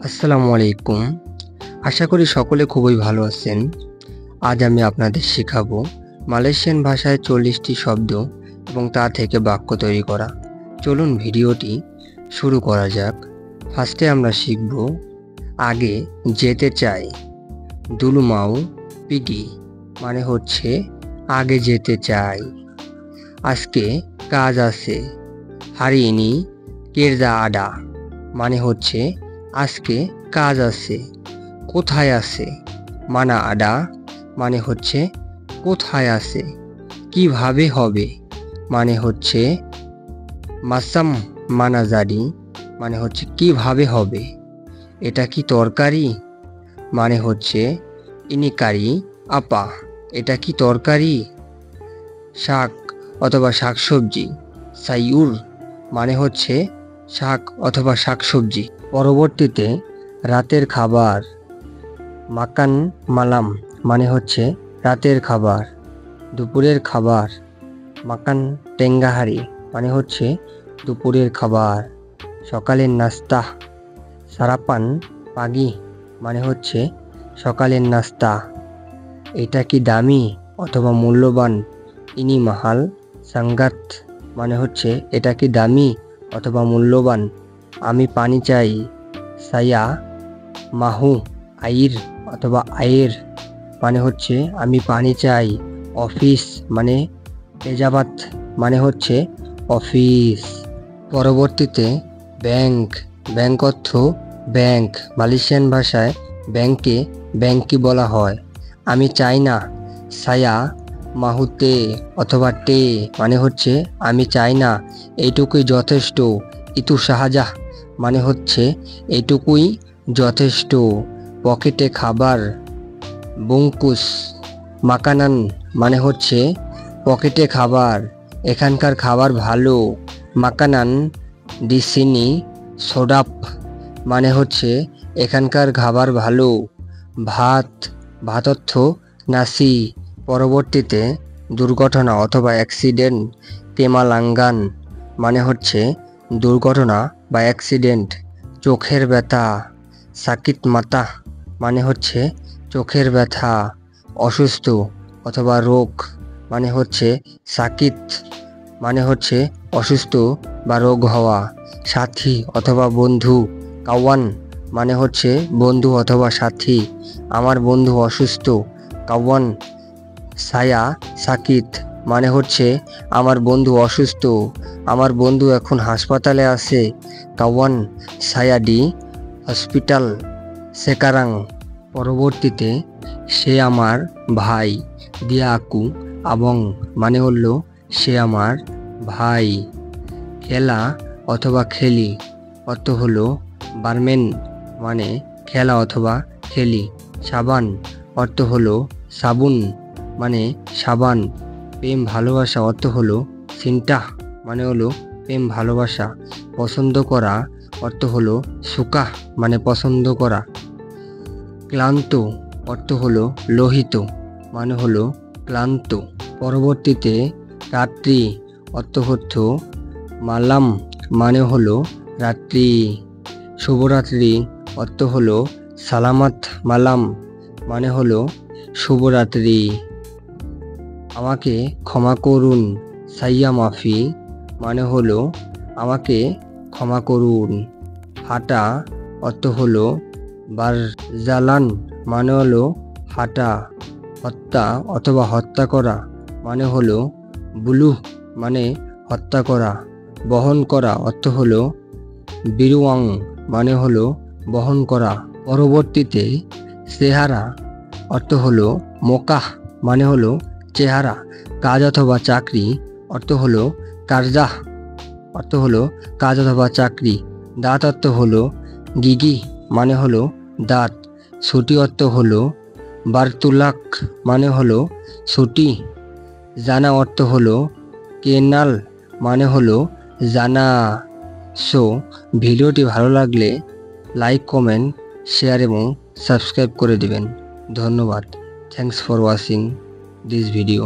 আসসালামু আলাইকুম। আশা করি সকলে খুবই ভালো আছেন। আজ আমি আপনাদের শেখাবো মালয়েশিয়ান ভাষায় 40টি শব্দ এবং তা থেকে বাক্য তৈরি করা। চলুন ভিডিওটি শুরু করা যাক। ফার্স্টে আমরা শিখব আগে যেতে চাই। দুলুমাউ পিগি মানে হচ্ছে আগে যেতে চাই। আজকে কাজ আছে। হারি ইনি কেরজা আডা মানে হচ্ছে আজকে কাজ আছে। কোথায় আছে মানা আডা মানে হচ্ছে কোথায় আছে। কিভাবে হবে মানে হচ্ছে মাসাম মানাজারি মানে হচ্ছে কিভাবে হবে। এটা কি তরকারি মানে হচ্ছে ইনিকারি আপা এটা কি তরকারি। শাক অথবা শাকসবজি সাইউর মানে হচ্ছে শাক অথবা শাকসবজি। পরবর্তীতে রাতের খাবার মাকান মালাম মানে হচ্ছে রাতের খাবার। দুপুরের খাবার মাকান টেঙ্গাহারি মানে হচ্ছে দুপুরের খাবার। সকালের নাস্তা সারাপান পাগি মানে হচ্ছে সকালের নাস্তা। এটা কি দামি অথবা মূল্যবান। ইনি মাহাল সাঙ্গাত মানে হচ্ছে এটা কি দামি অথবা মূল্যবান। আমি পানি চাই সায়া মাহু আইর অথবা আয়ের মানে হচ্ছে আমি পানি চাই। অফিস মানে পেজাবাত মানে হচ্ছে অফিস। পরবর্তীতে ব্যাংক ব্যাংক অর্থ ব্যাংক। মালয়েশিয়ান ভাষায় ব্যাংকে ব্যাংকি বলা হয়। আমি চাই না সায়া মাহুতে অথবা টে মানে হচ্ছে আমি চাই না এইটুকুই যথেষ্ট। ইতু শাহজাহ মানে হচ্ছে এইটুকুই যথেষ্ট। পকেটে খাবার বুংকুস মাকানান মানে হচ্ছে পকেটে খাবার। এখানকার খাবার ভালো। মাকানান ডিসিনি সোডাপ মানে হচ্ছে এখানকার খাবার ভালো। ভাত ভাতর্থ নাসি। পরবর্তীতে দুর্ঘটনা অথবা অ্যাক্সিডেন্ট তেমালাঙ্গান মানে হচ্ছে দুর্ঘটনা বা অ্যাক্সিডেন্ট। চোখের ব্যথা সাকিত মাতা মানে হচ্ছে চোখের ব্যথা। অসুস্থ অথবা রোগ মানে হচ্ছে সাকিত মানে হচ্ছে অসুস্থ বা রোগ হওয়া। সাথী অথবা বন্ধু কাওয়ান মানে হচ্ছে বন্ধু অথবা সাথী। আমার বন্ধু অসুস্থ কাওয়ান সায়া সাকিত মানে হচ্ছে আমার বন্ধু অসুস্থ। আমার বন্ধু এখন হাসপাতালে আছে কাওয়ান সায়াডি হসপিটাল সেকারাং। পরবর্তীতে সে আমার ভাই দিয়া আকু আবং মানে হলো সে আমার ভাই। খেলা অথবা খেলি অর্থ হলো বারমেন মানে খেলা অথবা খেলি। সাবান অর্থ হলো সাবুন মানে সাবান। প্রেম ভালোবাসা অর্থ হলো সিনটা মানে হলো প্রেম ভালোবাসা। পছন্দ করা অর্থ হলো সুকা মানে পছন্দ করা। ক্লান্ত অর্থ হলো লোহিত মানে হলো ক্লান্ত। পরবর্তীতে রাত্রি অর্থ হচ্ছে মালাম মানে হলো রাত্রি। শুভরাত্রি অর্থ হলো সালামাত মালাম মানে হলো শুভরাত্রি। আমাকে ক্ষমা করুন সাইয়া মাফি মানে হলো আমাকে ক্ষমা করুন। হাঁটা অর্থ হলো বারজালান মানে হলো হাঁটা। হত্যা অথবা হত্যা করা মানে হলো বুলু মানে হত্যা করা। বহন করা অর্থ হলো বিরুয়াং মানে হলো বহন করা। পরবর্তীতে চেহারা অর্থ হলো মোকাহ মানে হলো চেহারা। কাজ অথবা চাকরি অর্থ হলো কারজাহ অর্থ হলো কাজ অথবা চাকরি। দাঁত অর্থ হলো গিগি মানে হলো দাঁত। ছুটি অর্থ হলো বারতুলাক মানে হলো ছুটি। জানা অর্থ হলো কেনাল মানে হলো জানা। সো ভিডিওটি ভালো লাগলে লাইক কমেন্ট শেয়ার এবং সাবস্ক্রাইব করে দিবেন। ধন্যবাদ। Thanks for watching this video.